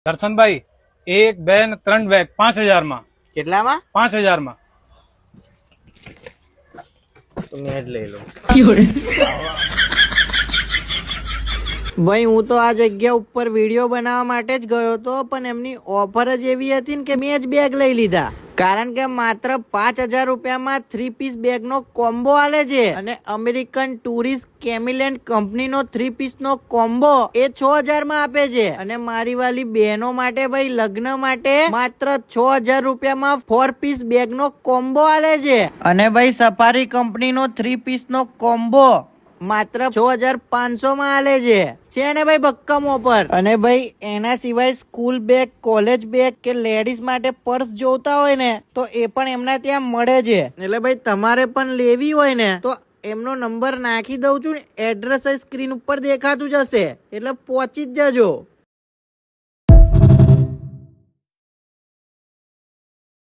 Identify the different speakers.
Speaker 1: દર્શનભાઈ 1 2 ને 3 બેગ 5000 માં.
Speaker 2: કેટલામાં?
Speaker 1: 5000 માં.
Speaker 2: તમે જ લઈ લો. ભાઈ હું તો આ જગ્યા ઉપર વિડીયો બનાવવા માટે જ ગયો હતો, પણ એમની ઓફર જ એવી હતી ને કે મેં જ બેગ લઈ લીધા. કારણ કે માત્ર 5000 રૂપિયામાં 3 પીસ બેગ નો કોમ્બો આલે છે અને અમેરિકન ટુરિસ્ટ કેમિલેન્ડ કંપનીનો 3 પીસ નો કોમ્બો એ 6000 માં આપે છે. અને મારી વાલી બહેનો માટે ભાઈ લગ્ન માટે માત્ર 6000 રૂપિયામાં 4 પીસ બેગ નો કોમ્બો આલે છે. અને ભાઈ સફારી કંપનીનો 3 પીસ નો કોમ્બો માત્ર 6500 માં આલે છે ને ભાઈ ભક્કમ ઓફર. અને ભાઈ એના સિવાય સ્કૂલ બેગ, કોલેજ બેગ કે લેડીઝ માટે પર્સ જોતા હોય ને તો એ પણ એમના ત્યાં મળે છે. એટલે ભાઈ તમારે પણ લેવી હોય ને તો એમનો નંબર નાખી દઉં છું ને, એડ્રેસ સ્ક્રીન ઉપર દેખાતું જશે, એટલે પહોંચી જ જજો.